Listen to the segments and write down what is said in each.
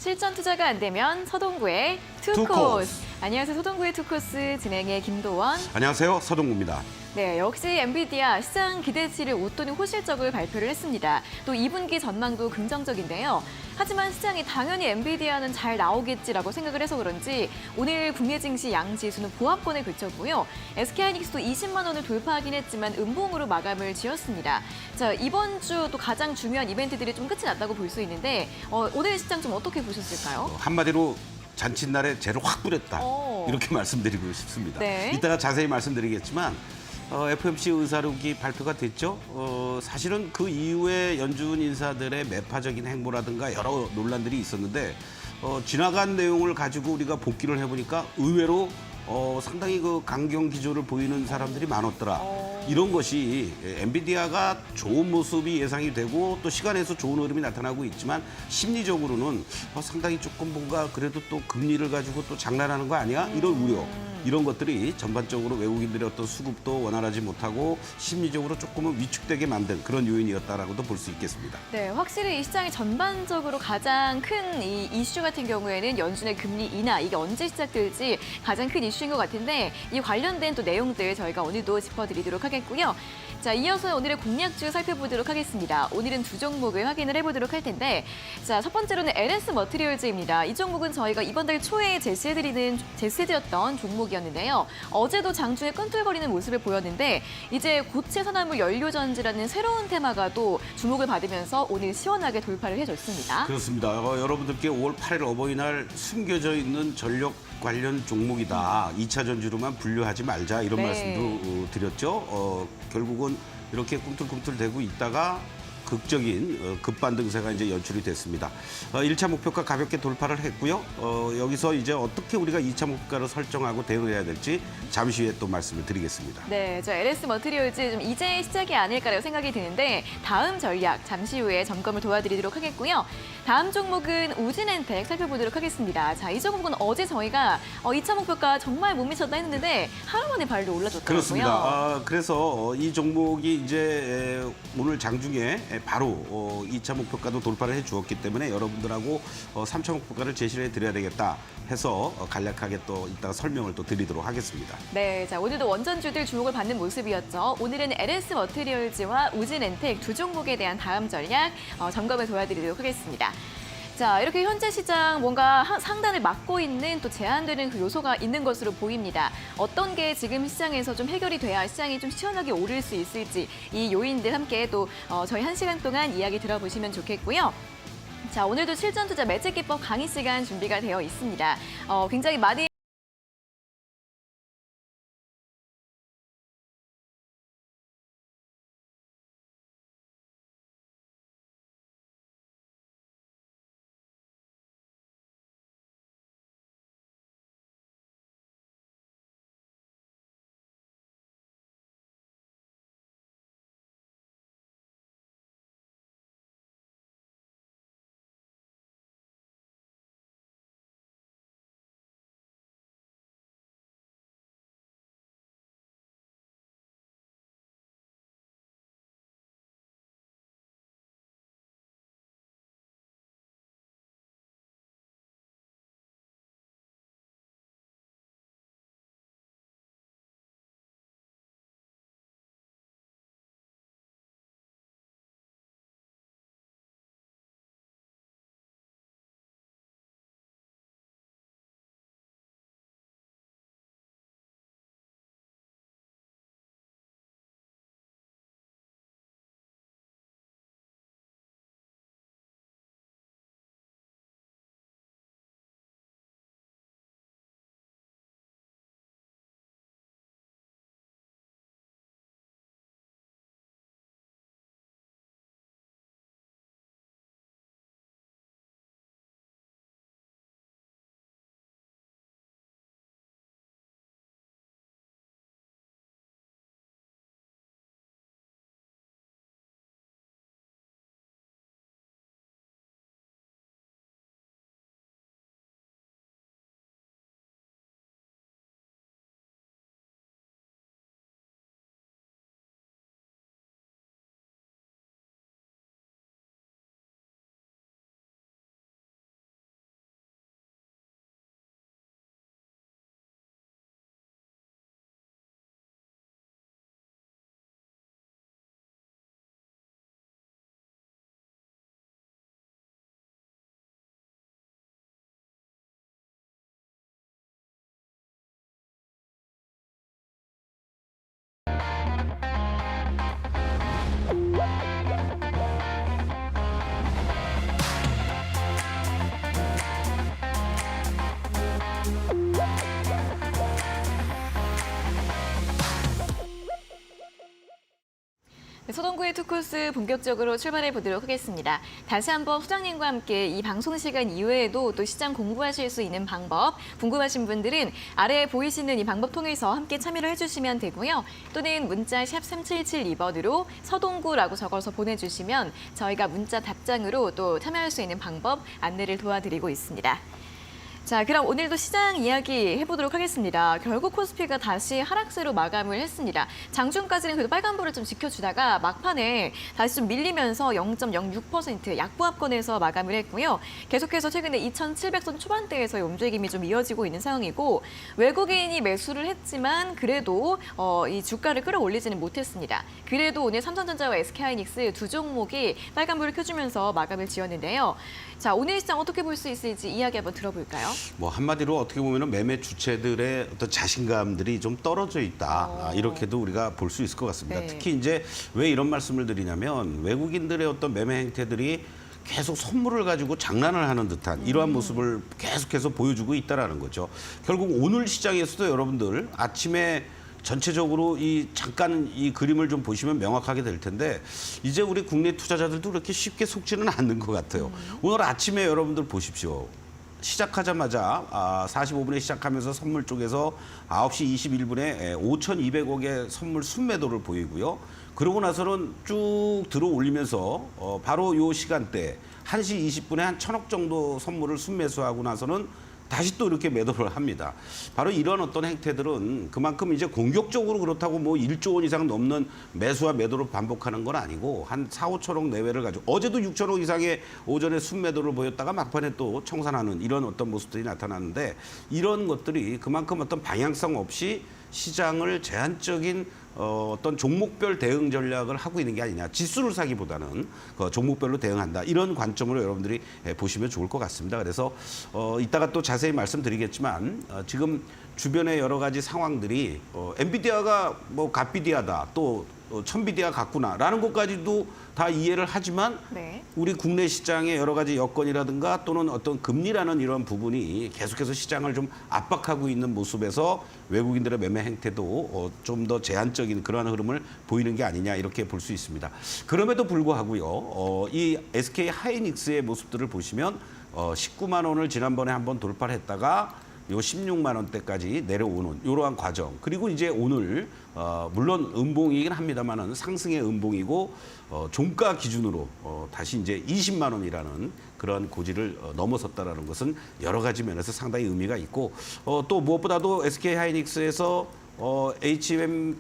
실전 투자가 안 되면 서동구의 투코스. 안녕하세요. 서동구의 투코스 진행의 김도원. 안녕하세요. 서동구입니다. 네, 역시 엔비디아 시장 기대치를 웃도는 호실적을 발표를 했습니다. 또 2분기 전망도 긍정적인데요. 하지만 시장이 당연히 엔비디아는 잘 나오겠지라고 생각을 해서 그런지 오늘 국내 증시 양지수는 보합권에 그쳤고요. SK하이닉스도 20만 원을 돌파하긴 했지만 음봉으로 마감을 지었습니다. 자, 이번 주 또 가장 중요한 이벤트들이 좀 끝이 났다고 볼 수 있는데 오늘 시장 좀 어떻게 보셨을까요? 한마디로 잔칫날에 재를 확 뿌렸다. 이렇게 말씀드리고 싶습니다. 네. 이따가 자세히 말씀드리겠지만 FOMC 의사록이 발표가 됐죠. 사실은 그 이후에 연준 인사들의 매파적인 행보라든가 여러 논란들이 있었는데 지나간 내용을 가지고 우리가 복기를 해보니까 의외로 상당히 그 강경 기조를 보이는 사람들이 많았더라. 이런 것이 엔비디아가 좋은 모습이 예상이 되고 또 시간에서 좋은 흐름이 나타나고 있지만 심리적으로는 상당히 조금 뭔가 그래도 또 금리를 가지고 또 장난하는 거 아니야? 이런 우려. 이런 것들이 전반적으로 외국인들의 어떤 수급도 원활하지 못하고 심리적으로 조금은 위축되게 만든 그런 요인이었다라고도 볼 수 있겠습니다. 네, 확실히 이 시장이 전반적으로 가장 큰 이 이슈 같은 경우에는 연준의 금리 인하, 이게 언제 시작될지 가장 큰 이슈인 것 같은데 이 관련된 또 내용들 저희가 오늘도 짚어드리도록 하겠고요. 자, 이어서 오늘의 공략주 살펴보도록 하겠습니다. 오늘은 두 종목을 확인을 해보도록 할 텐데 자, 첫 번째로는 LS 머티리얼즈입니다. 이 종목은 저희가 이번 달 초에 제시해드렸던 종목이었는데요. 어제도 장중에 끈틀거리는 모습을 보였는데 이제 고체 산화물 연료전지라는 새로운 테마가 또 주목을 받으면서 오늘 시원하게 돌파를 해줬습니다. 그렇습니다. 여러분들께 5월 8일 어버이날 숨겨져 있는 전력 관련 종목이다. 2차 전지로만 분류하지 말자 이런 네. 말씀도 드렸죠. 결국은 이렇게 꿈틀꿈틀대고 있다가 극적인 급반등세가 이제 연출이 됐습니다. 1차 목표가 가볍게 돌파를 했고요. 여기서 이제 어떻게 우리가 2차 목표를 설정하고 대응해야 될지 잠시 후에 또 말씀을 드리겠습니다. 네, 저 LS 머티리얼즈 좀 이제 시작이 아닐까라고 생각이 드는데 다음 전략 잠시 후에 점검을 도와드리도록 하겠고요. 다음 종목은 우진엔텍 살펴보도록 하겠습니다. 자, 이 종목은 어제 저희가 2차 목표가 정말 못 미쳤다 했는데 하루 만에 발로 올라줬더라고요. 그렇습니다. 그래서 이 종목이 이제 오늘 장중에 바로 2차 목표가도 돌파를 해주었기 때문에 여러분들하고 3차 목표가를 제시를 해드려야 되겠다 해서 간략하게 또 이따가 설명을 또 드리도록 하겠습니다. 네, 자 오늘도 원전주들 주목을 받는 모습이었죠. 오늘은 LS 머티리얼즈와 우진엔텍 두 종목에 대한 다음 전략 점검을 도와드리도록 하겠습니다. 자, 이렇게 현재 시장 뭔가 상단을 막고 있는 또 제한되는 그 요소가 있는 것으로 보입니다. 어떤 게 지금 시장에서 좀 해결이 돼야 시장이 좀 시원하게 오를 수 있을지 이 요인들 함께 또 저희 1시간 동안 이야기 들어보시면 좋겠고요. 자, 오늘도 실전 투자 매직 기법 강의 시간 준비가 되어 있습니다. 굉장히 많은 서동구의 투코스 본격적으로 출발해 보도록 하겠습니다. 다시 한번 소장님과 함께 이 방송 시간 이외에도 또 시장 공부하실 수 있는 방법 궁금하신 분들은 아래에 보이시는 이 방법 통해서 함께 참여를 해주시면 되고요. 또는 문자 샵 3772번으로 서동구라고 적어서 보내주시면 저희가 문자 답장으로 또 참여할 수 있는 방법 안내를 도와드리고 있습니다. 자, 그럼 오늘도 시장 이야기 해보도록 하겠습니다. 결국 코스피가 다시 하락세로 마감을 했습니다. 장중까지는 그래도 빨간불을 좀 지켜주다가 막판에 다시 좀 밀리면서 0.06% 약보합권에서 마감을 했고요. 계속해서 최근에 2,700선 초반대에서의 움직임이 좀 이어지고 있는 상황이고 외국인이 매수를 했지만 그래도 이 주가를 끌어올리지는 못했습니다. 그래도 오늘 삼성전자와 SK하이닉스 두 종목이 빨간불을 켜주면서 마감을 지었는데요. 자, 오늘 시장 어떻게 볼 수 있을지 이야기 한번 들어볼까요? 뭐 한마디로 어떻게 보면 매매 주체들의 어떤 자신감들이 좀 떨어져 있다. 이렇게도 우리가 볼 수 있을 것 같습니다. 네. 특히 이제 왜 이런 말씀을 드리냐면 외국인들의 어떤 매매 행태들이 계속 선물을 가지고 장난을 하는 듯한 이러한 모습을 계속해서 보여주고 있다라는 거죠. 결국 오늘 시장에서도 여러분들 아침에 전체적으로 잠깐 이 그림을 좀 보시면 명확하게 될 텐데 이제 우리 국내 투자자들도 그렇게 쉽게 속지는 않는 것 같아요. 오늘 아침에 여러분들 보십시오. 시작하자마자 45분에 시작하면서 선물 쪽에서 9시 21분에 5,200억의 선물 순매도를 보이고요. 그러고 나서는 쭉 들어올리면서 바로 요 시간대 1시 20분에 한 1,000억 정도 선물을 순매수하고 나서는 다시 또 이렇게 매도를 합니다. 바로 이런 어떤 행태들은 그만큼 이제 공격적으로 그렇다고 뭐 1조 원 이상 넘는 매수와 매도를 반복하는 건 아니고 한 4, 5천억 내외를 가지고 어제도 6천억 이상의 오전에 순매도를 보였다가 막판에 또 청산하는 이런 어떤 모습들이 나타나는데 이런 것들이 그만큼 어떤 방향성 없이 시장을 제한적인 어떤 종목별 대응 전략을 하고 있는 게 아니냐. 지수를 사기보다는 종목별로 대응한다. 이런 관점으로 여러분들이 보시면 좋을 것 같습니다. 그래서 이따가 또 자세히 말씀드리겠지만 지금 주변의 여러 가지 상황들이 엔비디아가 뭐 갓비디아다. 또 천비디아 같구나라는 것까지도 다 이해를 하지만 네. 우리 국내 시장의 여러 가지 여건이라든가 또는 어떤 금리라는 이런 부분이 계속해서 시장을 좀 압박하고 있는 모습에서 외국인들의 매매 행태도 좀 더 제한적인 그러한 흐름을 보이는 게 아니냐 이렇게 볼 수 있습니다. 그럼에도 불구하고요. 이 SK 하이닉스의 모습들을 보시면 19만 원을 지난번에 한번 돌파를 했다가 요 16만 원대까지 내려오는 이러한 과정. 그리고 이제 오늘 물론 음봉이긴 합니다만은 상승의 음봉이고 종가 기준으로 다시 이제 20만 원이라는 그런 고지를 넘어섰다라는 것은 여러 가지 면에서 상당히 의미가 있고 또 무엇보다도 SK 하이닉스에서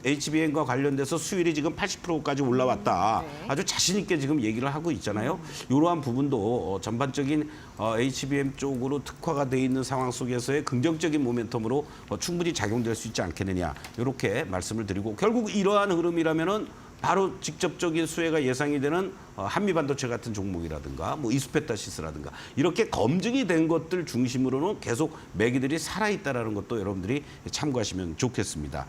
HBM과 관련돼서 수율이 지금 80%까지 올라왔다. 네. 아주 자신 있게 지금 얘기를 하고 있잖아요. 이러한 부분도 전반적인 HBM 쪽으로 특화가 돼 있는 상황 속에서의 긍정적인 모멘텀으로 충분히 작용될 수 있지 않겠느냐. 이렇게 말씀을 드리고 결국 이러한 흐름이라면은 바로 직접적인 수혜가 예상이 되는 한미반도체 같은 종목이라든가 뭐 이수페타시스라든가 이렇게 검증이 된 것들 중심으로는 계속 매기들이 살아있다라는 것도 여러분들이 참고하시면 좋겠습니다.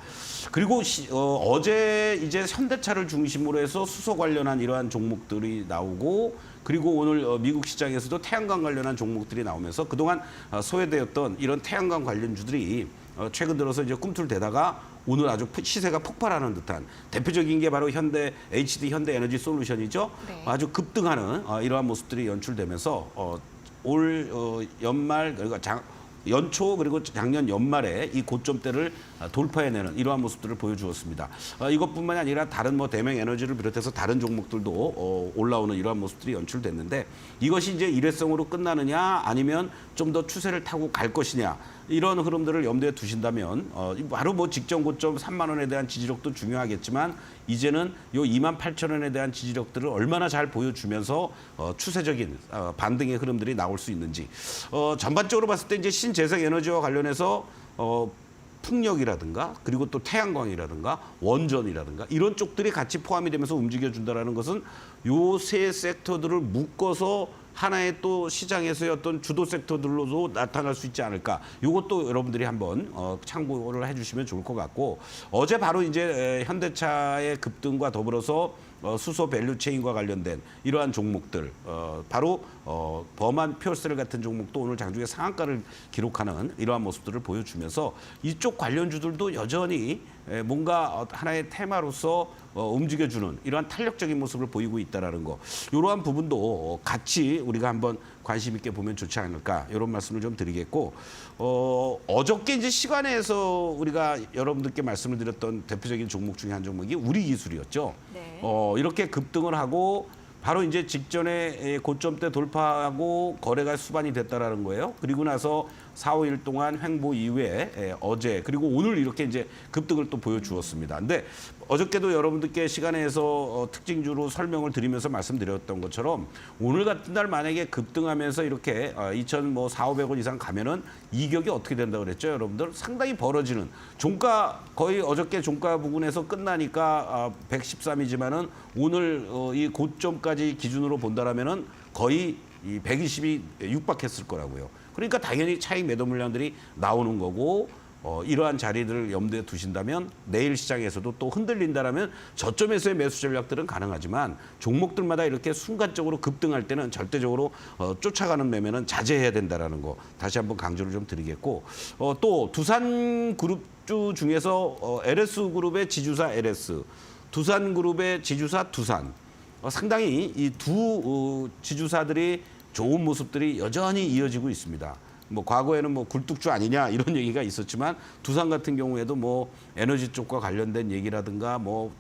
그리고 어제 이제 현대차를 중심으로 해서 수소 관련한 이러한 종목들이 나오고 그리고 오늘 미국 시장에서도 태양광 관련한 종목들이 나오면서 그동안 소외되었던 이런 태양광 관련주들이 최근 들어서 이제 꿈틀대다가 오늘 아주 시세가 폭발하는 듯한 대표적인 게 바로 현대 HD 현대에너지솔루션이죠. 네. 아주 급등하는 이러한 모습들이 연출되면서 올 연말 그러니까 연초 그리고 작년 연말에 이 고점대를 돌파해내는 이러한 모습들을 보여주었습니다. 이것뿐만이 아니라 다른 뭐 대명 에너지를 비롯해서 다른 종목들도 올라오는 이러한 모습들이 연출됐는데 이것이 이제 일회성으로 끝나느냐 아니면 좀 더 추세를 타고 갈 것이냐 이런 흐름들을 염두에 두신다면 바로 뭐 직전 고점 3만 원에 대한 지지력도 중요하겠지만 이제는 요 2만 8천 원에 대한 지지력들을 얼마나 잘 보여주면서 추세적인 반등의 흐름들이 나올 수 있는지 전반적으로 봤을 때 이제 신재생 에너지와 관련해서 풍력이라든가 그리고 또 태양광이라든가 원전이라든가 이런 쪽들이 같이 포함이 되면서 움직여준다라는 것은 요 세 섹터들을 묶어서 하나의 또 시장에서의 어떤 주도 섹터들로도 나타날 수 있지 않을까. 이것도 여러분들이 한번 참고를 해주시면 좋을 것 같고 어제 바로 이제 현대차의 급등과 더불어서 수소 밸류 체인과 관련된 이러한 종목들, 바로 범한 퓨어셀 같은 종목도 오늘 장중에 상한가를 기록하는 이러한 모습들을 보여주면서 이쪽 관련주들도 여전히 뭔가 하나의 테마로서 움직여주는 이러한 탄력적인 모습을 보이고 있다는 거. 이러한 부분도 같이 우리가 한번 관심 있게 보면 좋지 않을까 이런 말씀을 좀 드리겠고 어저께 이제 시간에서 우리가 여러분들께 말씀을 드렸던 대표적인 종목 중에 한 종목이 우리기술이었죠. 네. 이렇게 급등을 하고 바로 이제 직전에 고점대 돌파하고 거래가 수반이 됐다라는 거예요. 그리고 나서 4, 5일 동안 횡보 이후에 어제 그리고 오늘 이렇게 이제 급등을 또 보여주었습니다. 근데 어저께도 여러분들께 시간에서 특징주로 설명을 드리면서 말씀드렸던 것처럼 오늘 같은 날 만약에 급등하면서 이렇게 2,400~500원 이상 가면은 이격이 어떻게 된다고 그랬죠, 여러분들? 상당히 벌어지는 종가 거의 어저께 종가 부근에서 끝나니까 113이지만은 오늘 이 고점까지 기준으로 본다라면은 거의 이 120이 육박했을 거라고요. 그러니까 당연히 차익 매도 물량들이 나오는 거고 이러한 자리들을 염두에 두신다면 내일 시장에서도 또 흔들린다라면 저점에서의 매수 전략들은 가능하지만 종목들마다 이렇게 순간적으로 급등할 때는 절대적으로 쫓아가는 매매는 자제해야 된다라는 거 다시 한번 강조를 좀 드리겠고 또 두산그룹주 중에서 LS그룹의 지주사 LS, 두산그룹의 지주사 두산 상당히 이 두 지주사들이 좋은 모습들이 여전히 이어지고 있습니다. 뭐 과거에는 뭐 굴뚝주 아니냐 이런 얘기가 있었지만 두산 같은 경우에도 뭐 에너지 쪽과 관련된 얘기라든가 뭐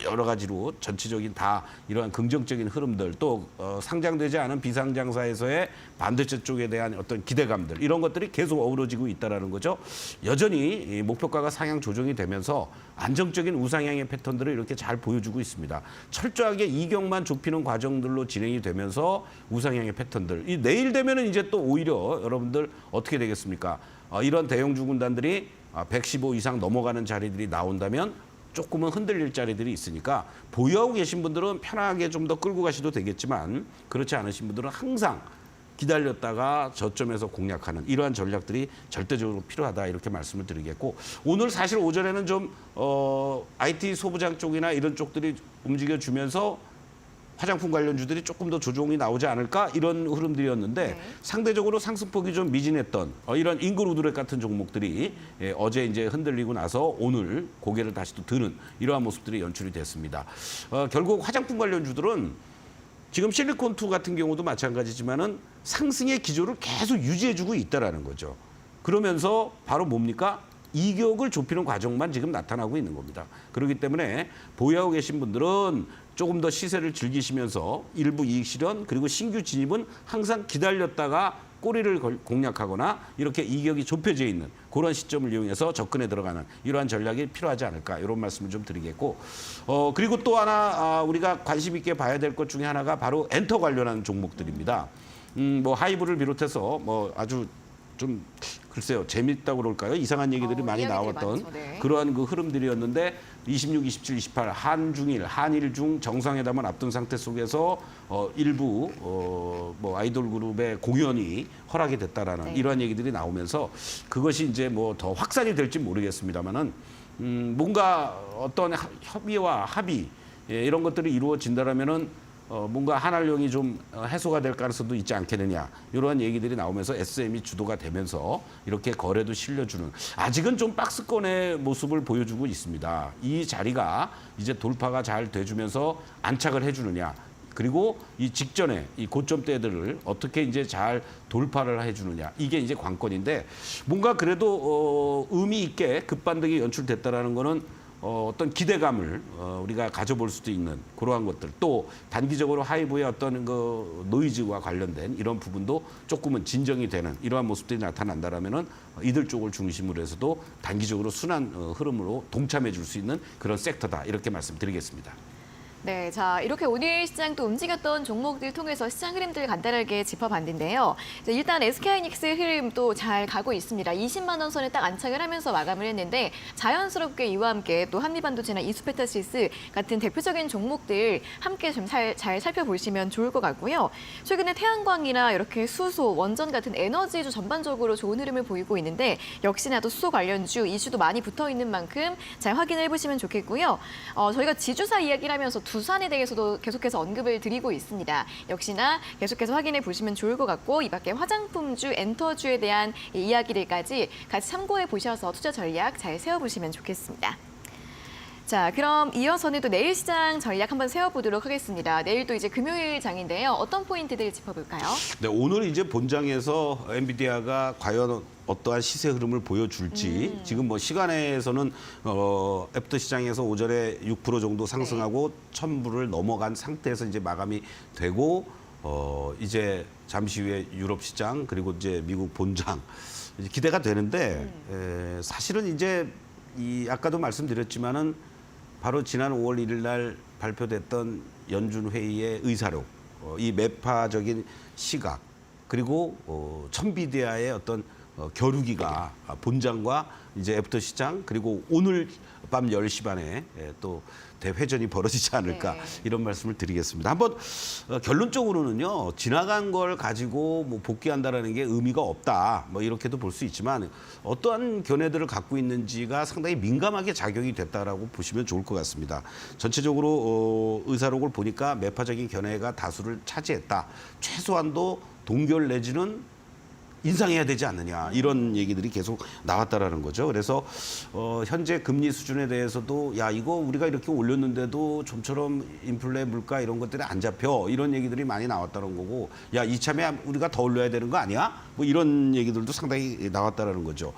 여러 가지로 전체적인 다 이러한 긍정적인 흐름들 또 상장되지 않은 비상장사에서의 반도체 쪽에 대한 어떤 기대감들 이런 것들이 계속 어우러지고 있다라는 거죠. 여전히 이 목표가가 상향 조정이 되면서 안정적인 우상향의 패턴들을 이렇게 잘 보여주고 있습니다. 철저하게 이격만 좁히는 과정들로 진행이 되면서 우상향의 패턴들. 이 내일 되면은 이제 또 오히려 여러분들 어떻게 되겠습니까? 이런 대형주 군단들이 115 이상 넘어가는 자리들이 나온다면 조금은 흔들릴 자리들이 있으니까 보유하고 계신 분들은 편하게 좀 더 끌고 가셔도 되겠지만 그렇지 않으신 분들은 항상 기다렸다가 저점에서 공략하는 이러한 전략들이 절대적으로 필요하다 이렇게 말씀을 드리겠고 오늘 사실 오전에는 좀 IT 소부장 쪽이나 이런 쪽들이 움직여주면서 화장품 관련주들이 조금 더 조정이 나오지 않을까 이런 흐름들이었는데 네. 상대적으로 상승폭이 좀 미진했던 이런 인그루드렉 같은 종목들이 어제 이제 흔들리고 나서 오늘 고개를 다시 또 드는 이러한 모습들이 연출이 됐습니다. 결국 화장품 관련주들은 지금 실리콘2 같은 경우도 마찬가지지만은 상승의 기조를 계속 유지해주고 있다라는 거죠. 그러면서 바로 뭡니까? 이격을 좁히는 과정만 지금 나타나고 있는 겁니다. 그렇기 때문에 보유하고 계신 분들은 조금 더 시세를 즐기시면서 일부 이익 실현 그리고 신규 진입은 항상 기다렸다가 꼬리를 공략하거나 이렇게 이격이 좁혀져 있는 그런 시점을 이용해서 접근에 들어가는 이러한 전략이 필요하지 않을까 이런 말씀을 좀 드리겠고 그리고 또 하나 우리가 관심 있게 봐야 될 것 중에 하나가 바로 엔터 관련한 종목들입니다. 뭐 하이브를 비롯해서 뭐 아주 좀 글쎄요 재밌다고 그럴까요? 이상한 얘기들이 많이 이야기들이 나왔던 많죠, 네. 그러한 그 흐름들이었는데 26, 27, 28 한중일, 한일중 정상회담을 앞둔 상태 속에서 일부 뭐 아이돌 그룹의 공연이 허락이 됐다라는 네. 이러한 얘기들이 나오면서 그것이 이제 뭐 더 확산이 될지 모르겠습니다만은 뭔가 어떤 협의와 합의 이런 것들이 이루어진다라면은 뭔가 한알령이 좀 해소가 될 가능성도 있지 않겠느냐 이러한 얘기들이 나오면서 SM이 주도가 되면서 이렇게 거래도 실려주는 아직은 좀 박스권의 모습을 보여주고 있습니다. 이 자리가 이제 돌파가 잘 돼주면서 안착을 해주느냐 그리고 이 직전에 이 고점대들을 어떻게 이제 잘 돌파를 해주느냐 이게 이제 관건인데 뭔가 그래도 의미 있게 급반등이 연출됐다라는 거는 어떤 기대감을 우리가 가져볼 수도 있는 그러한 것들 또 단기적으로 하이브의 어떤 그 노이즈와 관련된 이런 부분도 조금은 진정이 되는 이러한 모습들이 나타난다라면은 이들 쪽을 중심으로 해서도 단기적으로 순환 흐름으로 동참해 줄 수 있는 그런 섹터다 이렇게 말씀드리겠습니다. 네, 자 이렇게 오늘 시장 또 움직였던 종목들 통해서 시장 흐름들 간단하게 짚어봤는데요. 자, 일단 SK하이닉스 흐름 또 잘 가고 있습니다. 20만 원 선에 딱 안착을 하면서 마감을 했는데 자연스럽게 이와 함께 또 한미반도체나 이수페타시스 같은 대표적인 종목들 함께 좀 잘 살펴보시면 좋을 것 같고요. 최근에 태양광이나 이렇게 수소, 원전 같은 에너지주 전반적으로 좋은 흐름을 보이고 있는데 역시나 또 수소 관련주 이슈도 많이 붙어 있는 만큼 잘 확인을 해보시면 좋겠고요. 저희가 지주사 이야기를 하면서 두산에 대해서도 계속해서 언급을 드리고 있습니다. 역시나 계속해서 확인해 보시면 좋을 것 같고 이 밖에 화장품주, 엔터주에 대한 이야기들까지 같이 참고해 보셔서 투자 전략 잘 세워보시면 좋겠습니다. 자, 그럼 이어서는 또 내일 시장 전략 한번 세워보도록 하겠습니다. 내일도 이제 금요일 장인데요. 어떤 포인트들 짚어볼까요? 네, 오늘 이제 본장에서 엔비디아가 과연 어떠한 시세 흐름을 보여줄지 지금 뭐 시간에서는 애프터 시장에서 오전에 6% 정도 상승하고 1,000불을 넘어간 상태에서 이제 마감이 되고 이제 잠시 후에 유럽 시장 그리고 이제 미국 본장 이제 기대가 되는데 사실은 이제 이 아까도 말씀드렸지만은 바로 지난 5월 1일 날 발표됐던 연준 회의의 의사록, 이 매파적인 시각, 그리고 천비디아의 어떤 겨루기가 본장과 이제 애프터 시장 그리고 오늘 밤 10시 반에 또 대회전이 벌어지지 않을까 이런 말씀을 드리겠습니다. 한번 결론적으로는요. 지나간 걸 가지고 뭐 복귀한다라는 게 의미가 없다. 뭐 이렇게도 볼 수 있지만 어떠한 견해들을 갖고 있는지가 상당히 민감하게 작용이 됐다라고 보시면 좋을 것 같습니다. 전체적으로 의사록을 보니까 매파적인 견해가 다수를 차지했다. 최소한도 동결 내지는 인상해야 되지 않느냐 이런 얘기들이 계속 나왔다라는 거죠. 그래서 현재 금리 수준에 대해서도 야 이거 우리가 이렇게 올렸는데도 좀처럼 인플레 물가 이런 것들이 안 잡혀 이런 얘기들이 많이 나왔다는 거고 야 이참에 우리가 더 올려야 되는 거 아니야? 뭐 이런 얘기들도 상당히 나왔다라는 거죠.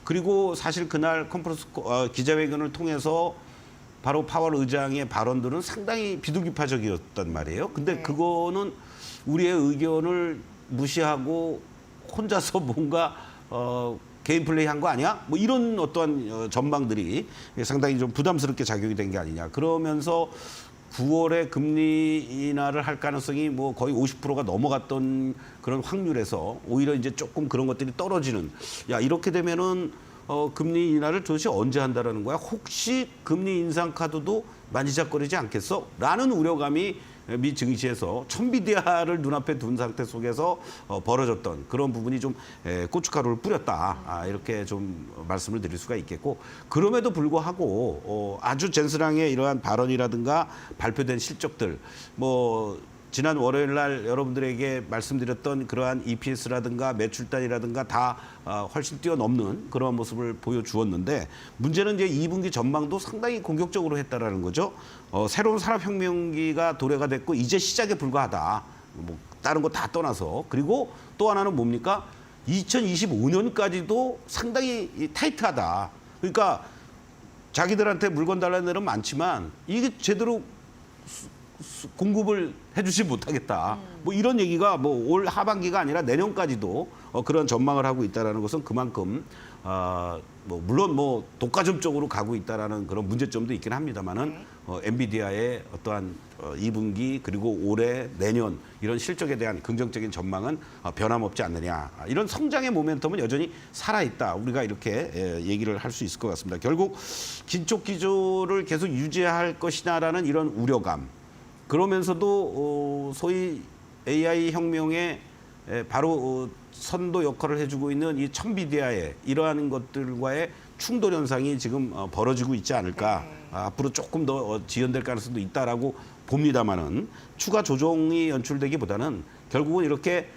그리고 사실 그날 컨퍼런스 기자회견을 통해서 바로 파월 의장의 발언들은 상당히 비둘기파적이었단 말이에요. 근데 그거는 우리의 의견을 무시하고 혼자서 뭔가 개인 플레이한 거 아니야? 뭐 이런 어떠한 전망들이 상당히 좀 부담스럽게 작용이 된 게 아니냐. 그러면서 9월에 금리 인하를 할 가능성이 뭐 거의 50%가 넘어갔던 그런 확률에서 오히려 이제 조금 그런 것들이 떨어지는. 야 이렇게 되면은 금리 인하를 도대체 언제 한다라는 거야? 혹시 금리 인상 카드도 만지작거리지 않겠어? 라는 우려감이 미 증시에서 천비디아를 눈앞에 둔 상태 속에서 벌어졌던 그런 부분이 좀 고춧가루를 뿌렸다. 이렇게 좀 말씀을 드릴 수가 있겠고 그럼에도 불구하고 아주 젠스랑의 이러한 발언이라든가 발표된 실적들 뭐 지난 월요일 날 여러분들에게 말씀드렸던 그러한 EPS라든가 매출단이라든가 다 훨씬 뛰어넘는 그런 모습을 보여주었는데 문제는 이제 2분기 전망도 상당히 공격적으로 했다라는 거죠. 새로운 산업혁명기가 도래가 됐고 이제 시작에 불과하다. 뭐 다른 거 다 떠나서 그리고 또 하나는 뭡니까? 2025년까지도 상당히 타이트하다. 그러니까 자기들한테 물건 달라는 데는 많지만 이게 제대로 공급을 해주지 못하겠다. 뭐 이런 얘기가 뭐 올 하반기가 아니라 내년까지도 그런 전망을 하고 있다라는 것은 그만큼 뭐 물론 뭐 독과점적으로 가고 있다라는 그런 문제점도 있긴 합니다만은 엔비디아의 어떠한 2분기 그리고 올해 내년 이런 실적에 대한 긍정적인 전망은 변함없지 않느냐. 이런 성장의 모멘텀은 여전히 살아있다. 우리가 이렇게 얘기를 할 수 있을 것 같습니다. 결국 긴축 기조를 계속 유지할 것이냐라는 이런 우려감. 그러면서도 소위 AI 혁명에 바로 선도 역할을 해주고 있는 이 천비디아의 이러한 것들과의 충돌 현상이 지금 벌어지고 있지 않을까. 앞으로 조금 더 지연될 가능성도 있다라고 봅니다만은 추가 조정이 연출되기보다는 결국은 이렇게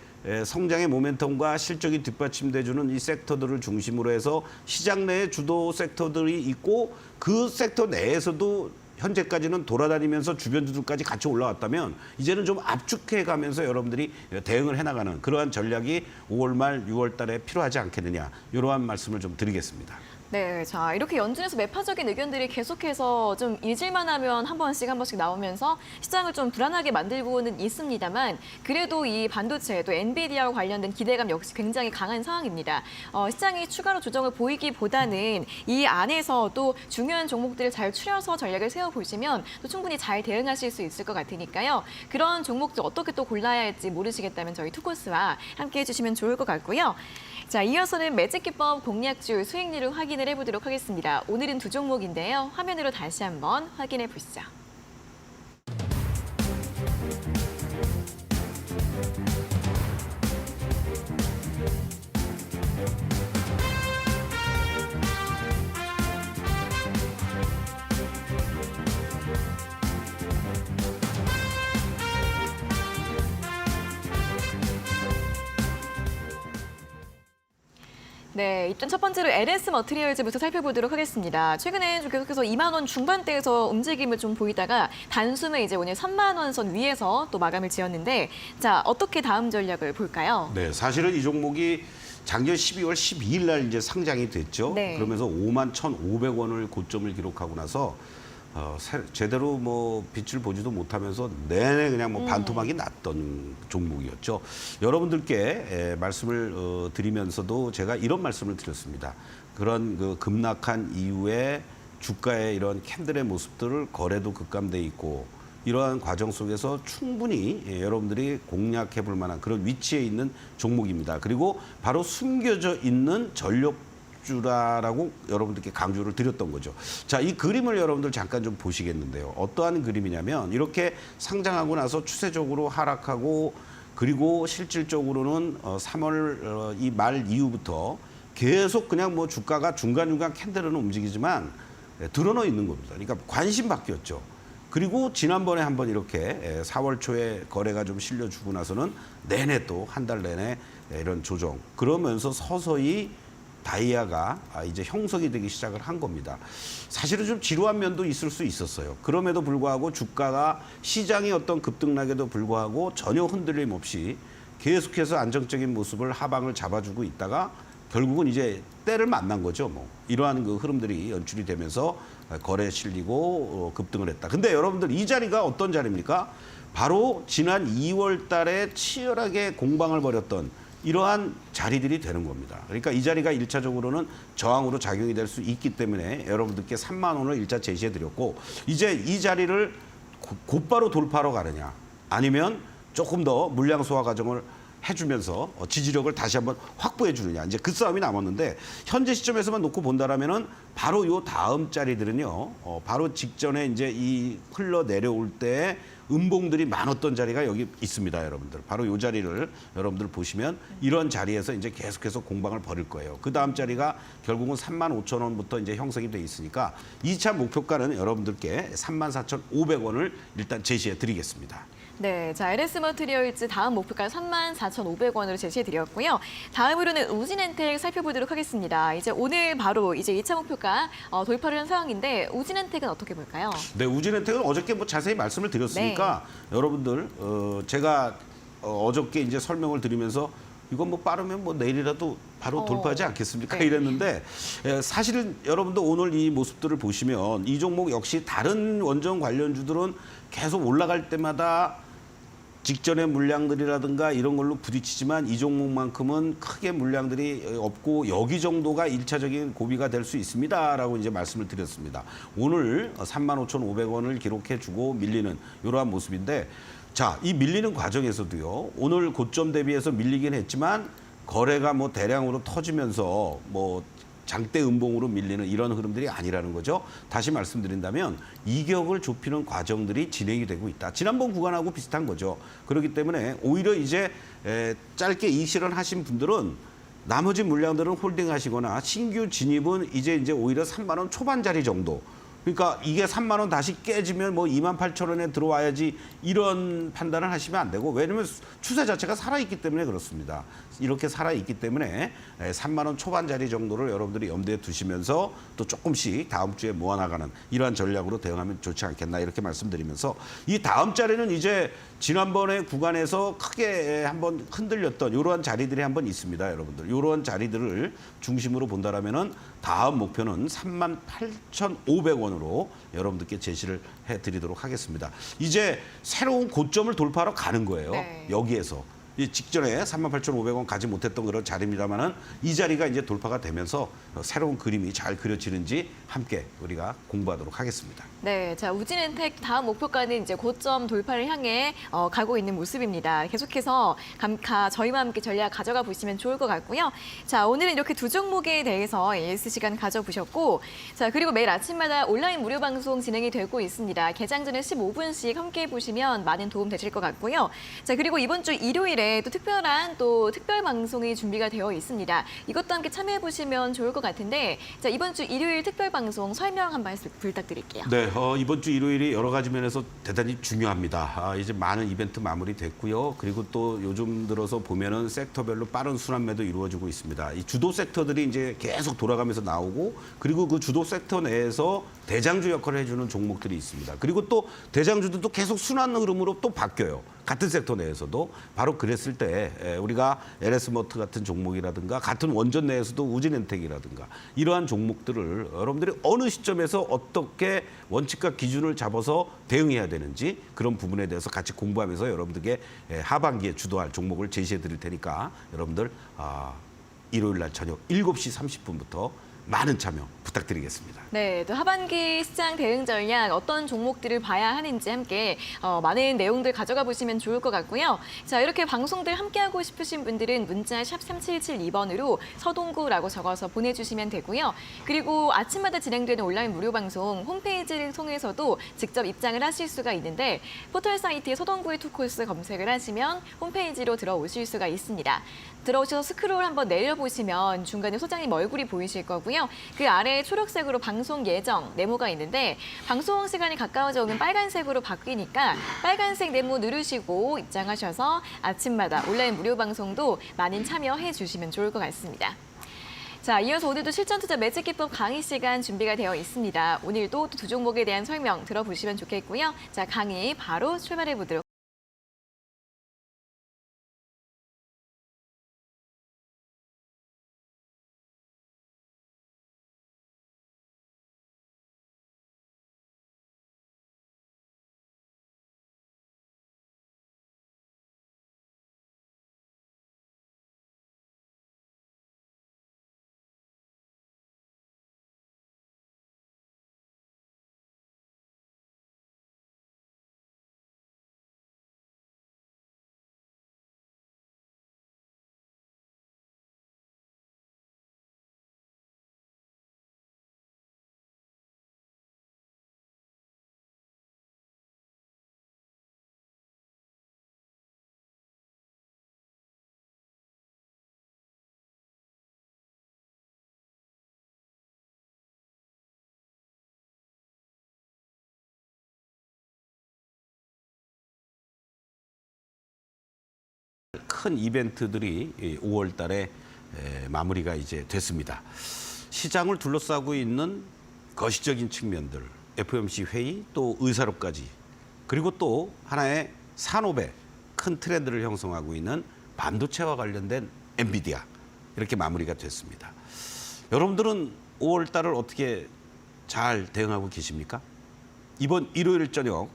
성장의 모멘텀과 실적이 뒷받침돼주는 이 섹터들을 중심으로 해서 시장 내에 주도 섹터들이 있고 그 섹터 내에서도 현재까지는 돌아다니면서 주변주들까지 같이 올라왔다면 이제는 좀 압축해 가면서 여러분들이 대응을 해나가는 그러한 전략이 5월 말 6월 달에 필요하지 않겠느냐 이러한 말씀을 좀 드리겠습니다. 네, 자 이렇게 연준에서 매파적인 의견들이 계속해서 좀 잊을만 하면 한 번씩 나오면서 시장을 좀 불안하게 만들고는 있습니다만 그래도 이 반도체 또 엔비디아와 관련된 기대감 역시 굉장히 강한 상황입니다. 시장이 추가로 조정을 보이기보다는 이 안에서 또 중요한 종목들을 잘 추려서 전략을 세워보시면 또 충분히 잘 대응하실 수 있을 것 같으니까요. 그런 종목들 어떻게 또 골라야 할지 모르시겠다면 저희 투코스와 함께 해주시면 좋을 것 같고요. 자, 이어서는 매직기법 공략주 수익률을 확인을 해보도록 하겠습니다. 오늘은 두 종목인데요. 화면으로 다시 한번 확인해 보시죠. 네, 일단 첫 번째로 LS 머티리얼즈부터 살펴보도록 하겠습니다. 최근에 좀 계속해서 2만 원 중반대에서 움직임을 좀 보이다가 단숨에 이제 오늘 3만 원 선 위에서 또 마감을 지었는데, 자, 어떻게 다음 전략을 볼까요? 네, 사실은 이 종목이 작년 12월 12일 날 이제 상장이 됐죠. 네. 그러면서 51,500원을 고점을 기록하고 나서 제대로 뭐 빛을 보지도 못하면서 내내 그냥 뭐 반토막이 났던 종목이었죠. 여러분들께 말씀을 드리면서도 제가 이런 말씀을 드렸습니다. 그런 그 급락한 이후에 주가의 이런 캔들의 모습들을 거래도 급감돼 있고 이러한 과정 속에서 충분히 여러분들이 공략해 볼 만한 그런 위치에 있는 종목입니다. 그리고 바로 숨겨져 있는 전력주라라고 여러분들께 강조를 드렸던 거죠. 자, 이 그림을 여러분들 잠깐 좀 보시겠는데요. 어떠한 그림이냐면 이렇게 상장하고 나서 추세적으로 하락하고 그리고 실질적으로는 3월 이 말 이후부터 계속 그냥 뭐 주가가 중간중간 캔들은 움직이지만 드러나 있는 겁니다. 그러니까 관심 바뀌었죠. 그리고 지난번에 한번 이렇게 4월 초에 거래가 좀 실려주고 나서는 내내 또 한 달 내내 이런 조정. 그러면서 서서히 다이아가 이제 형성이 되기 시작을 한 겁니다. 사실은 좀 지루한 면도 있을 수 있었어요. 그럼에도 불구하고 주가가 시장의 어떤 급등락에도 불구하고 전혀 흔들림 없이 계속해서 안정적인 모습을 하방을 잡아주고 있다가 결국은 이제 때를 만난 거죠. 뭐 이러한 그 흐름들이 연출이 되면서 거래에 실리고 급등을 했다. 근데 여러분들 이 자리가 어떤 자리입니까? 바로 지난 2월 달에 치열하게 공방을 벌였던 이러한 자리들이 되는 겁니다. 그러니까 이 자리가 1차적으로는 저항으로 작용이 될 수 있기 때문에 여러분들께 3만 원을 1차 제시해 드렸고 이제 이 자리를 곧바로 돌파하러 가느냐 아니면 조금 더 물량 소화 과정을 해주면서 지지력을 다시 한번 확보해 주느냐 이제 그 싸움이 남았는데 현재 시점에서만 놓고 본다라면은 바로 요 다음 자리들은요 바로 직전에 이제 이 흘러 내려올 때 음봉들이 많았던 자리가 여기 있습니다, 여러분들. 바로 요 자리를 여러분들 보시면 이런 자리에서 이제 계속해서 공방을 벌일 거예요. 그 다음 자리가 결국은 35,000원부터 이제 형성이 돼 있으니까 2차 목표가는 여러분들께 34,500원을 일단 제시해 드리겠습니다. 네, 자, LS 머티리얼즈 다음 목표가 34,500원으로 제시해드렸고요. 다음으로는 우진엔텍 살펴보도록 하겠습니다. 이제 오늘 바로 이제 2차 목표가 돌파를 한 상황인데 우진엔텍은 어떻게 볼까요? 네, 우진엔텍은 어저께 뭐 자세히 말씀을 드렸으니까 여러분들 제가 어저께 이제 설명을 드리면서 이건 뭐 빠르면 뭐 내일이라도 바로 돌파하지 않겠습니까? 네. 이랬는데 사실은 여러분들 오늘 이 모습들을 보시면 이 종목 역시 다른 원전 관련주들은 계속 올라갈 때마다 직전의 물량들이라든가 이런 걸로 부딪히지만 이 종목만큼은 크게 물량들이 없고 여기 정도가 1차적인 고비가 될 수 있습니다라고 이제 말씀을 드렸습니다. 오늘 35,500원을 기록해주고 밀리는 이러한 모습인데 자, 이 밀리는 과정에서도요. 오늘 고점 대비해서 밀리긴 했지만 거래가 뭐 대량으로 터지면서 뭐 장대 음봉으로 밀리는 이런 흐름들이 아니라는 거죠. 다시 말씀드린다면 이격을 좁히는 과정들이 진행이 되고 있다. 지난번 구간하고 비슷한 거죠. 그렇기 때문에 오히려 이제 짧게 이익실현 하신 분들은 나머지 물량들은 홀딩하시거나 신규 진입은 이제 오히려 3만 원 초반 자리 정도. 그러니까 이게 3만 원 다시 깨지면 뭐 28,000원에 들어와야지 이런 판단을 하시면 안 되고 왜냐면 추세 자체가 살아있기 때문에 그렇습니다. 이렇게 살아있기 때문에 3만 원 초반 자리 정도를 여러분들이 염두에 두시면서 또 조금씩 다음 주에 모아나가는 이러한 전략으로 대응하면 좋지 않겠나 이렇게 말씀드리면서 이 다음 자리는 이제 지난번에 구간에서 크게 한번 흔들렸던 이러한 자리들이 한번 있습니다, 여러분들. 이러한 자리들을 중심으로 본다라면은 다음 목표는 38,500원으로 여러분들께 제시를 해드리도록 하겠습니다. 이제 새로운 고점을 돌파하러 가는 거예요. 네. 여기에서. 이 직전에 38,500원 가지 못했던 그런 자리입니다만은 이 자리가 이제 돌파가 되면서 새로운 그림이 잘 그려지는지 함께 우리가 공부하도록 하겠습니다. 네, 자, 우진엔텍 다음 목표가는 이제 고점 돌파를 향해 가고 있는 모습입니다. 계속해서 저희와 함께 전략 가져가 보시면 좋을 것 같고요. 자, 오늘은 이렇게 두 종목에 대해서 AS 시간 가져보셨고, 자, 그리고 매일 아침마다 온라인 무료 방송 진행이 되고 있습니다. 개장 전에 15분씩 함께 보시면 많은 도움 되실 것 같고요. 자, 그리고 이번 주 일요일에 오늘의 또 특별한 또 특별 방송이 준비가 되어 있습니다. 이것도 함께 참여해 보시면 좋을 것 같은데, 자, 이번 주 일요일 특별 방송 설명 한 말씀 부탁드릴게요. 네, 이번 주 일요일이 여러 가지 면에서 대단히 중요합니다. 이제 많은 이벤트 마무리됐고요. 그리고 또 요즘 들어서 보면은 섹터별로 빠른 순환매도 이루어지고 있습니다. 이 주도 섹터들이 이제 계속 돌아가면서 나오고, 그리고 그 주도 섹터 내에서 대장주 역할을 해주는 종목들이 있습니다. 그리고 또 대장주도 계속 순환 흐름으로 또 바뀌어요. 같은 섹터 내에서도. 바로 그랬을 때 우리가 LS모트 같은 종목이라든가 같은 원전 내에서도 우진엔텍이라든가 이러한 종목들을 여러분들이 어느 시점에서 어떻게 원칙과 기준을 잡아서 대응해야 되는지 그런 부분에 대해서 같이 공부하면서 여러분들께 하반기에 주도할 종목을 제시해 드릴 테니까 여러분들 일요일 날 저녁 7시 30분부터 많은 참여 부탁드리겠습니다. 네, 또 하반기 시장 대응 전략 어떤 종목들을 봐야 하는지 함께 많은 내용들 가져가 보시면 좋을 것 같고요. 자, 이렇게 방송들 함께하고 싶으신 분들은 문자 샵 3772번으로 서동구라고 적어서 보내주시면 되고요. 그리고 아침마다 진행되는 온라인 무료 방송 홈페이지를 통해서도 직접 입장을 하실 수가 있는데 포털 사이트에 서동구의 투코스 검색을 하시면 홈페이지로 들어오실 수가 있습니다. 들어오셔서 스크롤 한번 내려보시면 중간에 소장님 얼굴이 보이실 거고요. 그 아래에 초록색으로 방송 예정 네모가 있는데 방송 시간이 가까워져 오면 빨간색으로 바뀌니까 빨간색 네모 누르시고 입장하셔서 아침마다 온라인 무료 방송도 많이 참여해 주시면 좋을 것 같습니다. 자, 이어서 오늘도 실전투자 매직기법 강의 시간 준비가 되어 있습니다. 오늘도 또 두 종목에 대한 설명 들어보시면 좋겠고요. 자, 강의 바로 출발해 보도록 큰 이벤트들이 5월 달에 마무리가 이제 됐습니다. 시장을 둘러싸고 있는 거시적인 측면들, FOMC 회의, 또 의사록까지, 그리고 또 하나의 산업의 큰 트렌드를 형성하고 있는 반도체와 관련된 엔비디아, 이렇게 마무리가 됐습니다. 여러분들은 5월 달을 어떻게 잘 대응하고 계십니까? 이번 일요일 저녁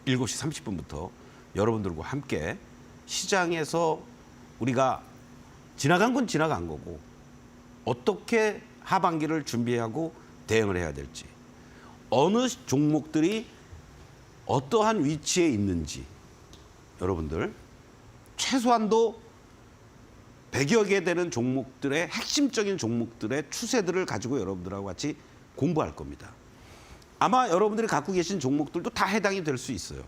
7시 30분부터 여러분들과 함께 시장에서 우리가 지나간 건 지나간 거고 어떻게 하반기를 준비하고 대응을 해야 될지, 어느 종목들이 어떠한 위치에 있는지 여러분들 최소한도 100여 개 되는 종목들의 핵심적인 종목들의 추세들을 가지고 여러분들하고 같이 공부할 겁니다. 아마 여러분들이 갖고 계신 종목들도 다 해당이 될 수 있어요.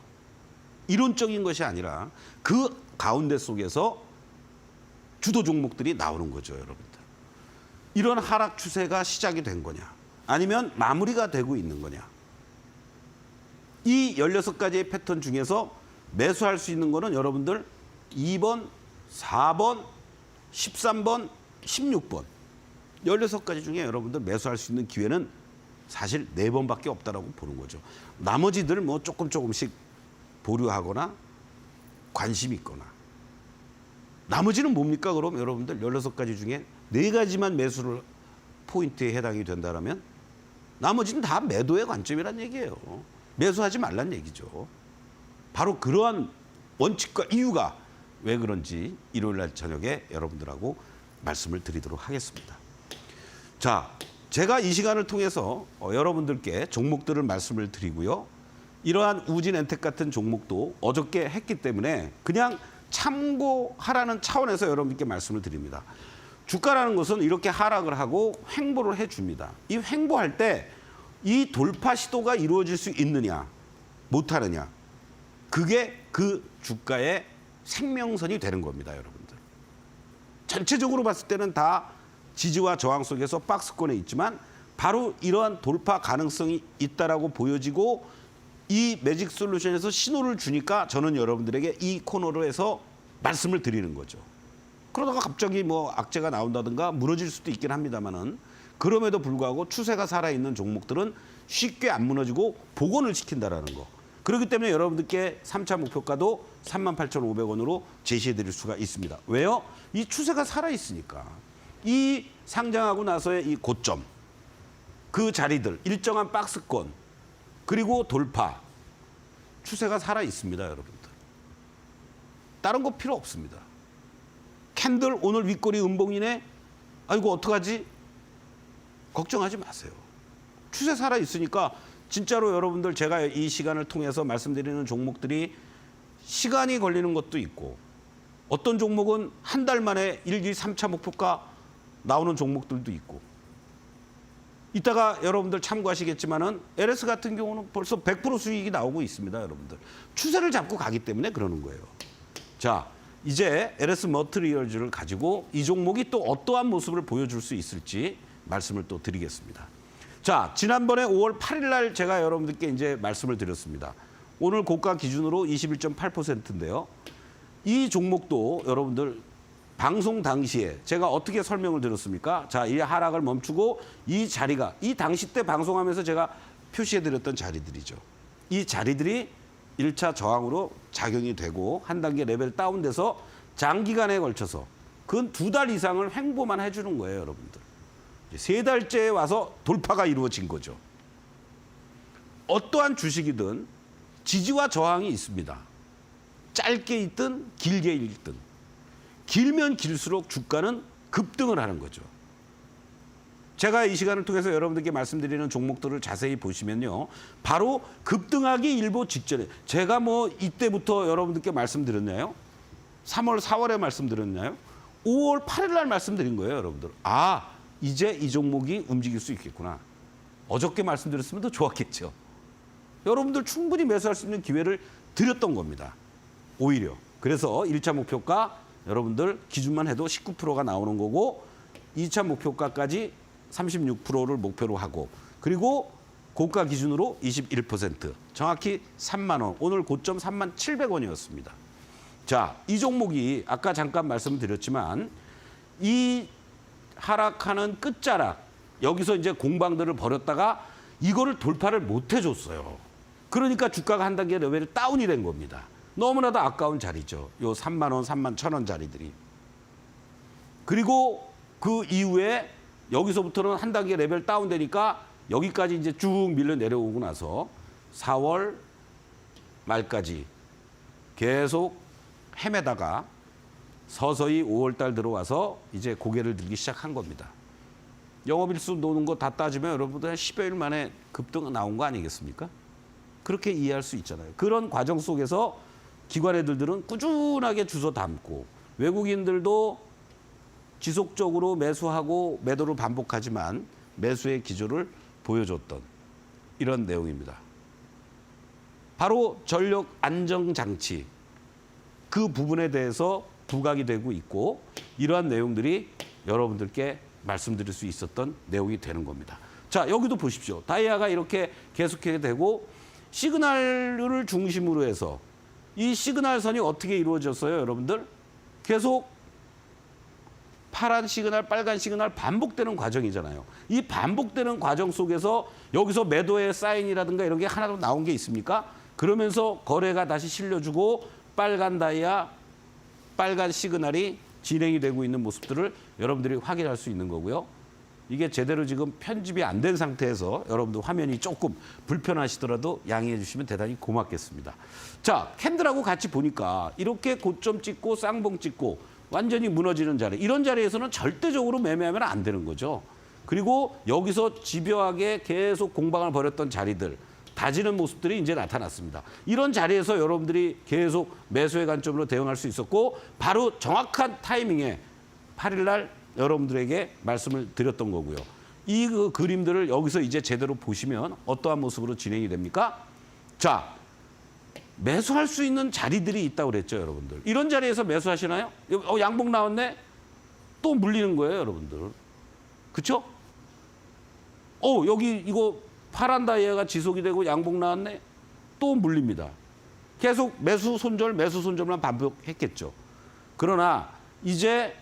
이론적인 것이 아니라 그 가운데 속에서 주도 종목들이 나오는 거죠, 여러분들. 이런 하락 추세가 시작이 된 거냐, 아니면 마무리가 되고 있는 거냐. 이 16가지의 패턴 중에서 매수할 수 있는 거는 여러분들 2번, 4번, 13번, 16번. 16가지 중에 여러분들 매수할 수 있는 기회는 사실 4번밖에 없다라고 보는 거죠. 나머지들 뭐 조금씩 보류하거나 관심 있거나. 나머지는 뭡니까? 그럼 여러분들 16가지 중에 4가지만 매수를 포인트에 해당이 된다면 나머지는 다 매도의 관점이란 얘기예요. 매수하지 말란 얘기죠. 바로 그러한 원칙과 이유가 왜 그런지 일요일 날 저녁에 여러분들하고 말씀을 드리도록 하겠습니다. 자, 제가 이 시간을 통해서 여러분들께 종목들을 말씀을 드리고요. 이러한 우진엔텍 같은 종목도 어저께 했기 때문에 그냥 참고하라는 차원에서 여러분께 말씀을 드립니다. 주가라는 것은 이렇게 하락을 하고 횡보를 해줍니다. 이 횡보할 때 이 돌파 시도가 이루어질 수 있느냐, 못하느냐. 그게 그 주가의 생명선이 되는 겁니다, 여러분들. 전체적으로 봤을 때는 다 지지와 저항 속에서 박스권에 있지만 바로 이러한 돌파 가능성이 있다라고 보여지고 이 매직 솔루션에서 신호를 주니까 저는 여러분들에게 이 코너로 해서 말씀을 드리는 거죠. 그러다가 갑자기 뭐 악재가 나온다든가 무너질 수도 있긴 합니다만은 그럼에도 불구하고 추세가 살아있는 종목들은 쉽게 안 무너지고 복원을 시킨다라는 거. 그렇기 때문에 여러분들께 3차 목표가도 38,500원으로 제시해 드릴 수가 있습니다. 왜요? 이 추세가 살아있으니까. 이 상장하고 나서의 이 고점, 그 자리들, 일정한 박스권, 그리고 돌파, 추세가 살아있습니다, 여러분들. 다른 거 필요 없습니다. 캔들 오늘 윗꼬리 음봉이네? 아이고 어떡하지? 걱정하지 마세요. 추세 살아있으니까 진짜로 여러분들 제가 이 시간을 통해서 말씀드리는 종목들이 시간이 걸리는 것도 있고 어떤 종목은 한 달 만에 1기 3차 목표가 나오는 종목들도 있고 이따가 여러분들 참고하시겠지만은 LS 같은 경우는 벌써 100% 수익이 나오고 있습니다, 여러분들. 추세를 잡고 가기 때문에 그러는 거예요. 자, 이제 LS 머티리얼즈를 가지고 이 종목이 또 어떠한 모습을 보여줄 수 있을지 말씀을 또 드리겠습니다. 자, 지난번에 5월 8일 날 제가 여러분들께 이제 말씀을 드렸습니다. 오늘 고가 기준으로 21.8%인데요. 이 종목도 여러분들 방송 당시에 제가 어떻게 설명을 드렸습니까? 자, 이 하락을 멈추고 이 자리가 이 당시 때 방송하면서 제가 표시해드렸던 자리들이죠. 이 자리들이 1차 저항으로 작용이 되고 한 단계 레벨 다운돼서 장기간에 걸쳐서 근 2달 이상을 횡보만 해주는 거예요, 여러분들. 3달째에 와서 돌파가 이루어진 거죠. 어떠한 주식이든 지지와 저항이 있습니다. 짧게 있든 길게 있든. 길면 길수록 주가는 급등을 하는 거죠. 제가 이 시간을 통해서 여러분들께 말씀드리는 종목들을 자세히 보시면요. 바로 급등하기 일보 직전에 제가 뭐 이때부터 여러분들께 말씀드렸나요? 3월, 4월에 말씀드렸나요? 5월 8일 날 말씀드린 거예요, 여러분들. 아, 이제 이 종목이 움직일 수 있겠구나. 어저께 말씀드렸으면 더 좋았겠죠. 여러분들 충분히 매수할 수 있는 기회를 드렸던 겁니다. 오히려. 그래서 1차 목표가 여러분들 기준만 해도 19%가 나오는 거고 2차 목표가까지 36%를 목표로 하고 그리고 고가 기준으로 21%, 정확히 3만 원, 오늘 고점 3만 700원이었습니다. 자, 이 종목이 아까 잠깐 말씀드렸지만 이 하락하는 끝자락, 여기서 이제 공방들을 벌였다가 이거를 돌파를 못 해줬어요. 그러니까 주가가 한 단계 레벨이 다운이 된 겁니다. 너무나도 아까운 자리죠. 요 3만 원, 3만 1,000원 자리들이. 그리고 그 이후에 여기서부터는 한 단계 레벨 다운되니까 여기까지 이제 쭉 밀려 내려오고 나서 4월 말까지 계속 헤매다가 서서히 5월 달 들어와서 이제 고개를 들기 시작한 겁니다. 영업일수 노는 거 다 따지면 여러분들 한 10여일 만에 급등 나온 거 아니겠습니까? 그렇게 이해할 수 있잖아요. 그런 과정 속에서 기관 애들은 꾸준하게 주워 담고 외국인들도 지속적으로 매수하고 매도를 반복하지만 매수의 기조를 보여줬던 이런 내용입니다. 바로 전력 안정장치 그 부분에 대해서 부각이 되고 있고 이러한 내용들이 여러분들께 말씀드릴 수 있었던 내용이 되는 겁니다. 자, 여기도 보십시오. 다이아가 이렇게 계속해야 되고 시그널을 중심으로 해서 이 시그널선이 어떻게 이루어졌어요, 여러분들? 계속 파란 시그널, 빨간 시그널 반복되는 과정이잖아요. 이 반복되는 과정 속에서 여기서 매도의 사인이라든가 이런 게 하나도 나온 게 있습니까? 그러면서 거래가 다시 실려주고 빨간 다이아, 빨간 시그널이 진행이 되고 있는 모습들을 여러분들이 확인할 수 있는 거고요. 이게 제대로 지금 편집이 안 된 상태에서 여러분들 화면이 조금 불편하시더라도 양해해 주시면 대단히 고맙겠습니다. 자, 캔들하고 같이 보니까 이렇게 고점 찍고 쌍봉 찍고 완전히 무너지는 자리, 이런 자리에서는 절대적으로 매매하면 안 되는 거죠. 그리고 여기서 집요하게 계속 공방을 벌였던 자리들, 다지는 모습들이 이제 나타났습니다. 이런 자리에서 여러분들이 계속 매수의 관점으로 대응할 수 있었고 바로 정확한 타이밍에 8일 날 여러분들에게 말씀을 드렸던 거고요. 이 그 그림들을 여기서 이제 제대로 보시면 어떠한 모습으로 진행이 됩니까? 자, 매수할 수 있는 자리들이 있다고 그랬죠, 여러분들. 이런 자리에서 매수하시나요? 양봉 나왔네? 또 물리는 거예요, 여러분들. 그렇죠? 여기 이거 파란 다이아가 지속이 되고 양봉 나왔네? 또 물립니다. 계속 매수 손절만 반복했겠죠. 그러나 이제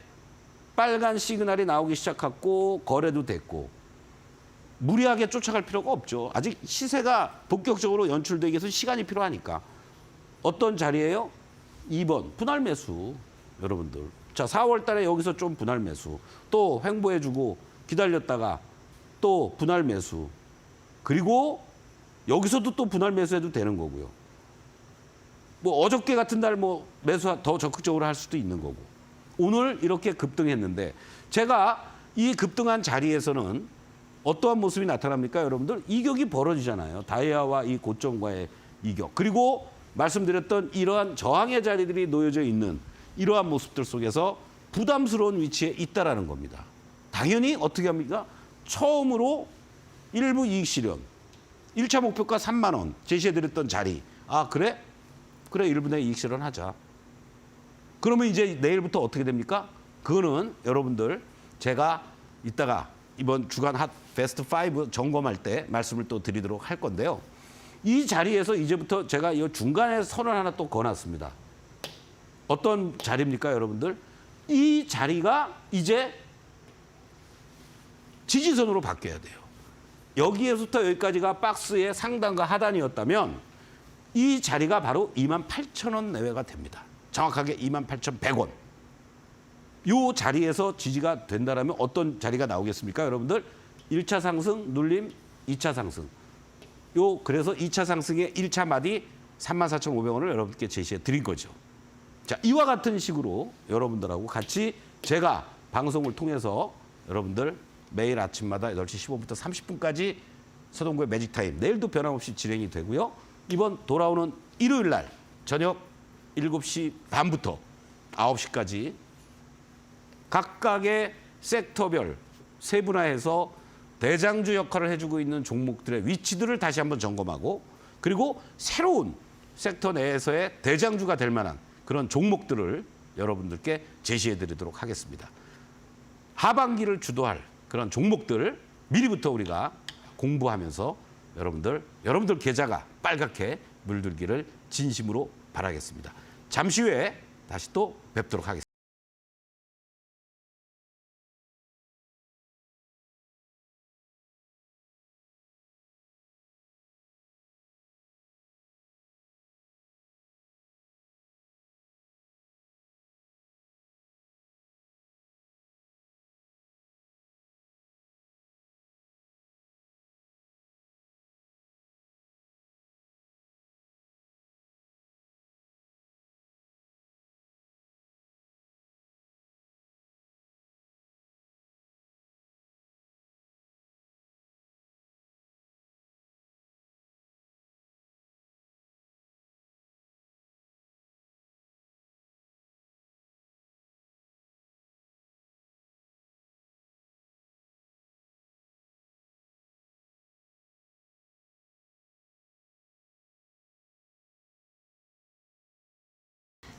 빨간 시그널이 나오기 시작했고 거래도 됐고 무리하게 쫓아갈 필요가 없죠. 아직 시세가 본격적으로 연출되기 위해서 시간이 필요하니까. 어떤 자리예요? 2번 분할 매수, 여러분들. 자, 4월 달에 여기서 좀 분할 매수. 또 횡보해주고 기다렸다가 또 분할 매수. 그리고 여기서도 또 분할 매수해도 되는 거고요. 뭐 어저께 같은 날 뭐 매수 더 적극적으로 할 수도 있는 거고. 오늘 이렇게 급등했는데 제가 이 급등한 자리에서는 어떠한 모습이 나타납니까, 여러분들? 이격이 벌어지잖아요. 다이아와 이 고점과의 이격. 그리고 말씀드렸던 이러한 저항의 자리들이 놓여져 있는 이러한 모습들 속에서 부담스러운 위치에 있다라는 겁니다. 당연히 어떻게 합니까? 처음으로 일부 이익 실현. 1차 목표가 3만 원 제시해드렸던 자리. 아, 그래? 그래, 1분의 이익 실현하자. 그러면 이제 내일부터 어떻게 됩니까? 그거는 여러분들 제가 이따가 이번 주간 핫 베스트 5 점검할 때 말씀을 또 드리도록 할 건데요. 이 자리에서 이제부터 제가 이 중간에 선을 하나 또 그어놨습니다. 어떤 자리입니까, 여러분들? 이 자리가 이제 지지선으로 바뀌어야 돼요. 여기에서부터 여기까지가 박스의 상단과 하단이었다면 이 자리가 바로 28,000원 내외가 됩니다. 정확하게 28,100원. 이 자리에서 지지가 된다면 어떤 자리가 나오겠습니까, 여러분들? 1차 상승, 눌림, 2차 상승. 그래서 2차 상승의 1차 마디 34,500원을 여러분께 제시해 드린 거죠. 자, 이와 같은 식으로 여러분들하고 같이 제가 방송을 통해서 여러분들 매일 아침마다 8시 15분부터 30분까지 서동구의 매직타임 내일도 변함없이 진행이 되고요. 이번 돌아오는 일요일 날 저녁 7시 반부터 9시까지 각각의 섹터별 세분화해서 대장주 역할을 해주고 있는 종목들의 위치들을 다시 한번 점검하고 그리고 새로운 섹터 내에서의 대장주가 될 만한 그런 종목들을 여러분들께 제시해드리도록 하겠습니다. 하반기를 주도할 그런 종목들 미리부터 우리가 공부하면서 여러분들 계좌가 빨갛게 물들기를 진심으로 바라겠습니다. 잠시 후에 다시 또 뵙도록 하겠습니다.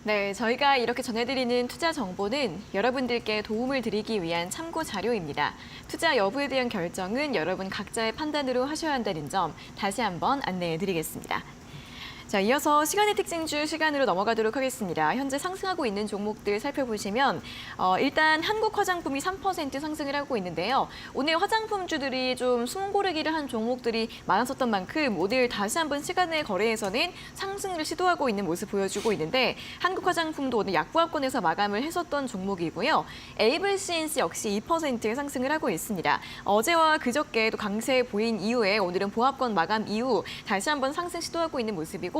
네, 저희가 이렇게 전해드리는 투자 정보는 여러분들께 도움을 드리기 위한 참고 자료입니다. 투자 여부에 대한 결정은 여러분 각자의 판단으로 하셔야 한다는 점 다시 한번 안내해 드리겠습니다. 자, 이어서 시간의 특징주 시간으로 넘어가도록 하겠습니다. 현재 상승하고 있는 종목들 살펴보시면 일단 한국 화장품이 3% 상승을 하고 있는데요. 오늘 화장품주들이 좀 숨고르기를 한 종목들이 많았었던 만큼 오늘 다시 한번 시간의 거래에서는 상승을 시도하고 있는 모습 보여주고 있는데 한국 화장품도 오늘 약보합권에서 마감을 했었던 종목이고요. 에이블 CNC 역시 2% 상승을 하고 있습니다. 어제와 그저께 또 강세 보인 이후에 오늘은 보합권 마감 이후 다시 한번 상승 시도하고 있는 모습이고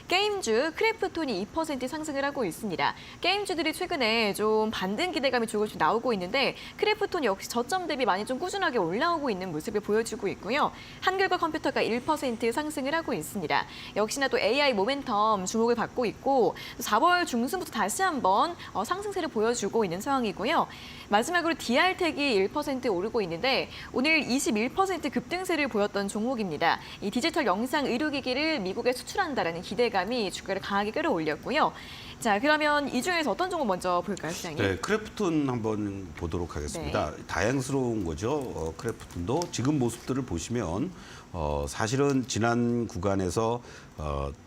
게임주 크래프톤이 2% 상승을 하고 있습니다. 게임주들이 최근에 좀 반등 기대감이 조금씩 나오고 있는데 크래프톤 역시 저점 대비 많이 좀 꾸준하게 올라오고 있는 모습을 보여주고 있고요. 한글과 컴퓨터가 1% 상승을 하고 있습니다. 역시나 또 AI 모멘텀 주목을 받고 있고 4월 중순부터 다시 한번 상승세를 보여주고 있는 상황이고요. 마지막으로 DR텍이 1% 오르고 있는데 오늘 21% 급등세를 보였던 종목입니다. 이 디지털 영상 의료기기를 미국에 수출한다. 거다라는 기대감이 주가를 강하게 끌어올렸고요. 자, 그러면 이 중에서 어떤 종목 먼저 볼까요, 시장님? 네, 크래프톤 한번 보도록 하겠습니다. 다양스러운 거죠. 크래프톤도 지금 모습들을 보시면 사실은 지난 구간에서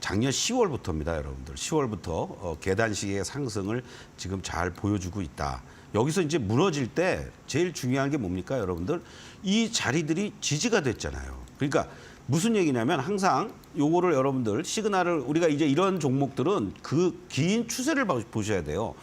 작년 10월부터입니다, 여러분들. 10월부터 계단식의 상승을 지금 잘 보여주고 있다. 여기서 이제 무너질 때 제일 중요한 게 뭡니까, 여러분들? 이 자리들이 지지가 됐잖아요. 그러니까 무슨 얘기냐면 항상 요거를 여러분들 시그널을 우리가 이제 이런 종목들은 그 긴 추세를 보셔야 돼요.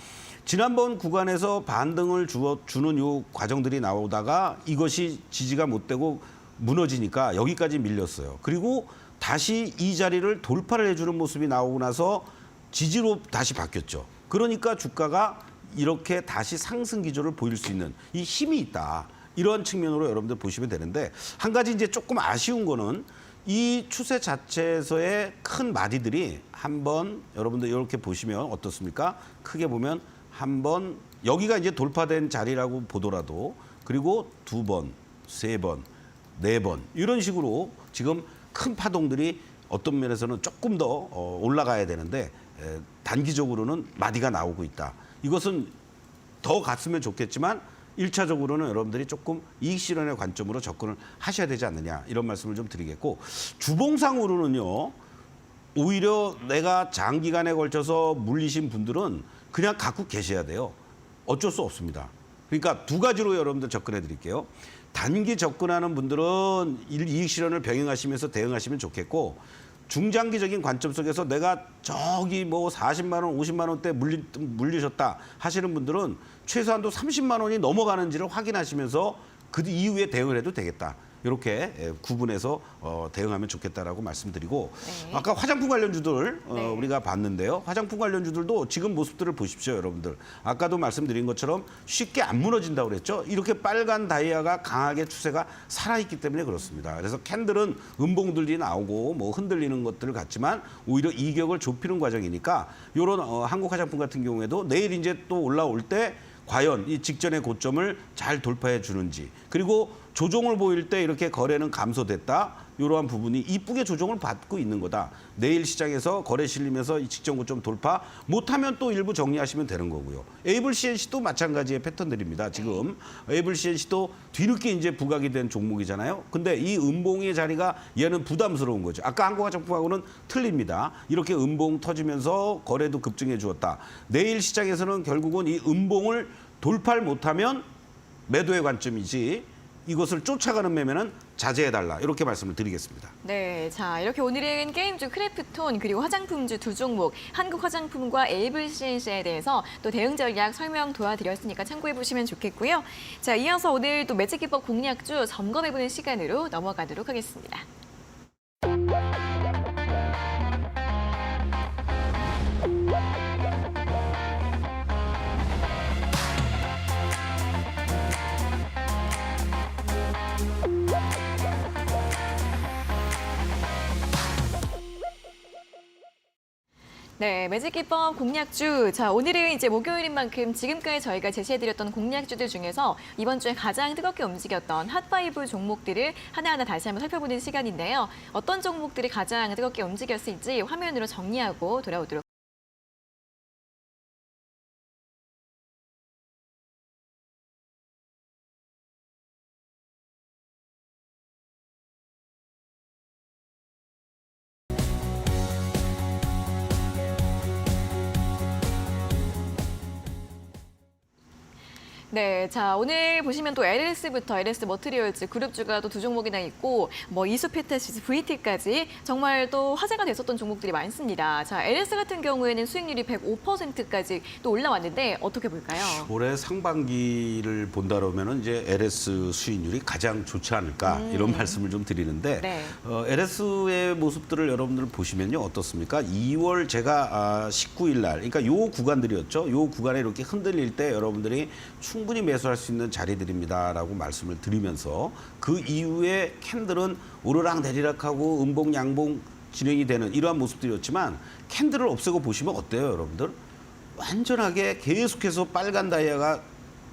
지난번 구간에서 반등을 주는 요 과정들이 나오다가 이것이 지지가 못 되고 무너지니까 여기까지 밀렸어요. 그리고 다시 이 자리를 돌파를 해주는 모습이 나오고 나서 지지로 다시 바뀌었죠. 그러니까 주가가 이렇게 다시 상승 기조를 보일 수 있는 이 힘이 있다. 이런 측면으로 여러분들 보시면 되는데 한 가지 이제 조금 아쉬운 거는 이 추세 자체에서의 큰 마디들이 한번 여러분들 이렇게 보시면 어떻습니까? 크게 보면 한번 여기가 이제 돌파된 자리라고 보더라도 그리고 2번, 3번, 4번 이런 식으로 지금 큰 파동들이 어떤 면에서는 조금 더 올라가야 되는데 단기적으로는 마디가 나오고 있다. 이것은 더 갔으면 좋겠지만 1차적으로는 여러분들이 조금 이익 실현의 관점으로 접근을 하셔야 되지 않느냐 이런 말씀을 좀 드리겠고 주봉상으로는요. 오히려 내가 장기간에 걸쳐서 물리신 분들은 그냥 갖고 계셔야 돼요. 어쩔 수 없습니다. 그러니까 두 가지로 여러분들 접근해 드릴게요. 단기 접근하는 분들은 이익 실현을 병행하시면서 대응하시면 좋겠고 중장기적인 관점 속에서 내가 저기 뭐 40만 원, 50만 원대 물리셨다 하시는 분들은 최소한도 30만 원이 넘어가는지를 확인하시면서 그 이후에 대응을 해도 되겠다. 이렇게 구분해서 대응하면 좋겠다라고 말씀드리고 네. 아까 화장품 관련주들 네. 우리가 봤는데요. 화장품 관련주들도 지금 모습들을 보십시오, 여러분들. 아까도 말씀드린 것처럼 쉽게 안 무너진다고 그랬죠. 이렇게 빨간 다이아가 강하게 추세가 살아있기 때문에 그렇습니다. 그래서 캔들은 음봉들이 나오고 뭐 흔들리는 것들 같지만 오히려 이격을 좁히는 과정이니까 이런 한국 화장품 같은 경우에도 내일 이제 또 올라올 때 과연 이 직전의 고점을 잘 돌파해 주는지 그리고 조정을 보일 때 이렇게 거래는 감소됐다. 이러한 부분이 이쁘게 조정을 받고 있는 거다. 내일 시장에서 거래 실리면서 이 직전 고점 돌파 못하면 또 일부 정리하시면 되는 거고요. 에이블 CNC도 마찬가지의 패턴들입니다. 지금 에이블 CNC도 뒤늦게 이제 부각이 된 종목이잖아요. 근데 이 음봉의 자리가 얘는 부담스러운 거죠. 아까 한국화장품하고는 틀립니다. 이렇게 음봉 터지면서 거래도 급증해 주었다. 내일 시장에서는 결국은 이 음봉을 돌파를 못하면 매도의 관점이지 이것을 쫓아가는 매매는 자제해달라 이렇게 말씀을 드리겠습니다. 네, 자 이렇게 오늘은 게임주 크래프톤 그리고 화장품주 두 종목 한국화장품과 에이블 CNC에 대해서 또 대응 전략 설명 도와드렸으니까 참고해 보시면 좋겠고요. 자 이어서 오늘 또 매직 기법 공략주 점검해보는 시간으로 넘어가도록 하겠습니다. 네, 매직 기법 공략주. 자, 오늘은 이제 목요일인 만큼 지금까지 저희가 제시해드렸던 공략주들 중에서 이번 주에 가장 뜨겁게 움직였던 핫5 종목들을 하나하나 다시 한번 살펴보는 시간인데요. 어떤 종목들이 가장 뜨겁게 움직였을지 화면으로 정리하고 돌아오도록 네, 자 오늘 보시면 또 LS부터 LS 머티리얼즈 그룹주가 또 두 종목이나 있고 뭐 이수페타시스 VT까지 정말 또 화제가 됐었던 종목들이 많습니다. 자 LS 같은 경우에는 수익률이 105%까지 또 올라왔는데 어떻게 볼까요? 올해 상반기를 본다면은 이제 LS 수익률이 가장 좋지 않을까 이런 말씀을 좀 드리는데 네. LS의 모습들을 여러분들 보시면요 어떻습니까? 2월 제가 19일 날 그러니까 요 구간들이었죠. 요 구간에 이렇게 흔들릴 때 여러분들이 충분히 매수할 수 있는 자리들입니다라고 말씀을 드리면서 그 이후에 캔들은 오르락 내리락하고 음봉 양봉 진행이 되는 이러한 모습들이었지만 캔들을 없애고 보시면 어때요, 여러분들? 완전하게 계속해서 빨간 다이아가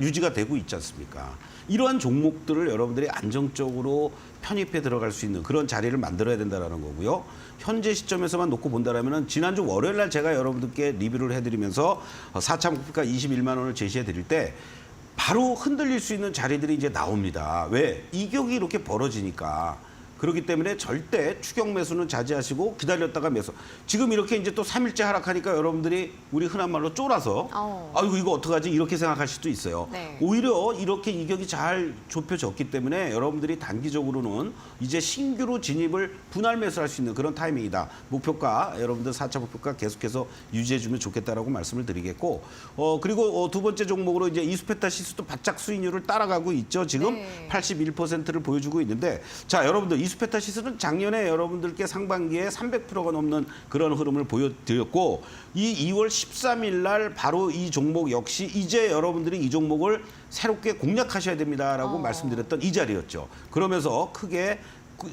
유지가 되고 있지 않습니까? 이러한 종목들을 여러분들이 안정적으로 편입해 들어갈 수 있는 그런 자리를 만들어야 된다는 거고요. 현재 시점에서만 놓고 본다라면 지난주 월요일 날 제가 여러분들께 리뷰를 해드리면서 4차 목표가 21만 원을 제시해 드릴 때 바로 흔들릴 수 있는 자리들이 이제 나옵니다. 왜? 이격이 이렇게 벌어지니까. 그렇기 때문에 절대 추격 매수는 자제하시고 기다렸다가 매수. 지금 이렇게 이제 또 3일째 하락하니까 여러분들이 우리 흔한 말로 쫄아서 아이고 이거 어떡하지 이렇게 생각할 수도 있어요. 네. 오히려 이렇게 이격이 잘 좁혀졌기 때문에 여러분들이 단기적으로는 이제 신규로 진입을 분할 매수할 수 있는 그런 타이밍이다. 목표가 여러분들 4차 목표가 계속해서 유지해주면 좋겠다라고 말씀을 드리겠고 그리고 두 번째 종목으로 이제 이수페타 시스도 바짝 수익률을 따라가고 있죠. 지금 네. 81%를 보여주고 있는데 자 여러분들 이수페타 시스는 작년에 여러분들께 상반기에 300%가 넘는 그런 흐름을 보여드렸고 이 2월 13일 날 바로 이 종목 역시 이제 여러분들이 이 종목을 새롭게 공략하셔야 됩니다라고 말씀드렸던 이 자리였죠. 그러면서 크게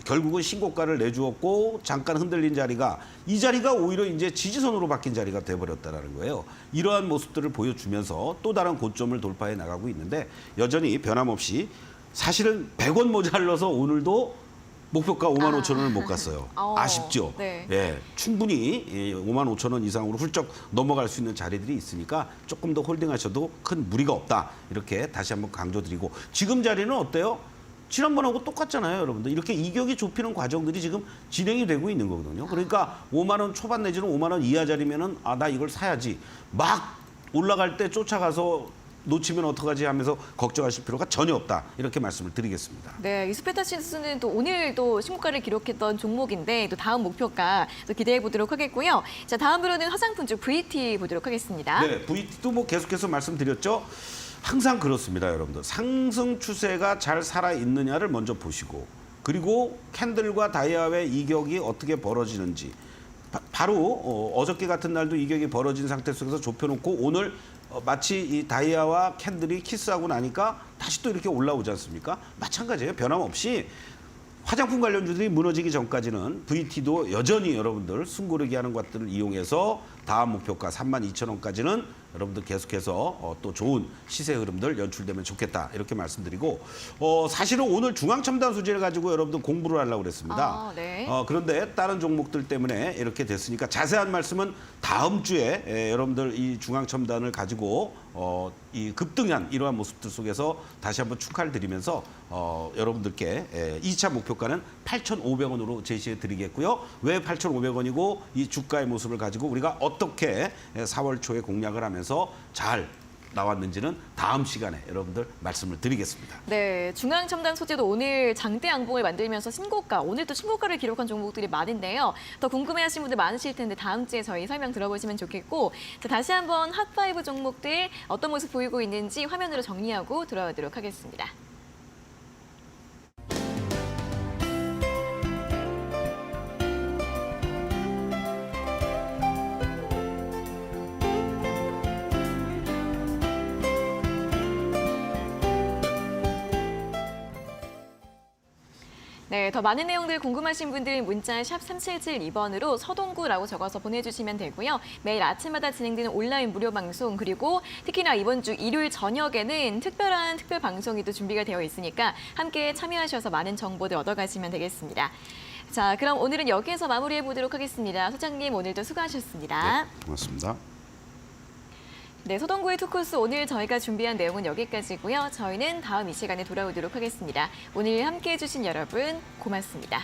결국은 신고가를 내주었고 잠깐 흔들린 자리가 이 자리가 오히려 이제 지지선으로 바뀐 자리가 돼버렸다는 거예요. 이러한 모습들을 보여주면서 또 다른 고점을 돌파해 나가고 있는데 여전히 변함없이 사실은 100원 모자라서 오늘도 목표가 5만 5천 원을 못 갔어요. 아쉽죠? 네. 예, 충분히 5만 5천 원 이상으로 훌쩍 넘어갈 수 있는 자리들이 있으니까 조금 더 홀딩하셔도 큰 무리가 없다. 이렇게 다시 한번 강조드리고 지금 자리는 어때요? 지난번하고 똑같잖아요, 여러분들. 이렇게 이격이 좁히는 과정들이 지금 진행이 되고 있는 거거든요. 그러니까 5만 원 초반 내지는 5만 원 이하 자리면은 나 이걸 사야지. 막 올라갈 때 쫓아가서 놓치면 어떡하지 하면서 걱정하실 필요가 전혀 없다. 이렇게 말씀을 드리겠습니다. 네, 이수페타 시스는 또 오늘도 신고가를 기록했던 종목인데 또 다음 목표가 또 기대해 보도록 하겠고요. 자, 다음으로는 화장품주 VT 보도록 하겠습니다. 네, VT도 뭐 계속해서 말씀드렸죠. 항상 그렇습니다, 여러분들. 상승 추세가 잘 살아 있느냐를 먼저 보시고 그리고 캔들과 다이아의 이격이 어떻게 벌어지는지 바로 어저께 같은 날도 이격이 벌어진 상태 속에서 좁혀놓고 오늘 마치 이 다이아와 캔들이 키스하고 나니까 다시 또 이렇게 올라오지 않습니까? 마찬가지예요. 변함없이 화장품 관련주들이 무너지기 전까지는 VT도 여전히 여러분들 숨고르기 하는 것들을 이용해서 다음 목표가 32,000원까지는 여러분들 계속해서 또 좋은 시세 흐름들 연출되면 좋겠다 이렇게 말씀드리고 사실은 오늘 중앙첨단 소재를 가지고 여러분들 공부를 하려고 그랬습니다. 네. 그런데 다른 종목들 때문에 이렇게 됐으니까 자세한 말씀은 다음 주에 여러분들 이 중앙첨단을 가지고 이 급등한 이러한 모습들 속에서 다시 한번 축하를 드리면서 여러분들께 2차 목표가는 8,500원으로 제시해 드리겠고요. 왜 8,500원이고 이 주가의 모습을 가지고 우리가 어떻게 4월 초에 공략을 하면서 잘 나왔는지는 다음 시간에 여러분들 말씀을 드리겠습니다. 네, 중앙첨단 소재도 오늘 장대 양봉을 만들면서 신고가, 오늘 또 신고가를 기록한 종목들이 많은데요. 더 궁금해하시는 분들 많으실 텐데 다음 주에 저희 설명 들어보시면 좋겠고 자, 다시 한번 핫5 종목들 어떤 모습 보이고 있는지 화면으로 정리하고 돌아오도록 하겠습니다. 네, 더 많은 내용들 궁금하신 분들 문자 샵 3772번으로 서동구라고 적어서 보내주시면 되고요. 매일 아침마다 진행되는 온라인 무료 방송 그리고 특히나 이번 주 일요일 저녁에는 특별한 특별 방송이 또 준비가 되어 있으니까 함께 참여하셔서 많은 정보들 얻어가시면 되겠습니다. 자, 그럼 오늘은 여기에서 마무리해 보도록 하겠습니다. 소장님 오늘도 수고하셨습니다. 네, 고맙습니다. 네, 서동구의 투코스 오늘 저희가 준비한 내용은 여기까지고요. 저희는 다음 이 시간에 돌아오도록 하겠습니다. 오늘 함께해 주신 여러분 고맙습니다.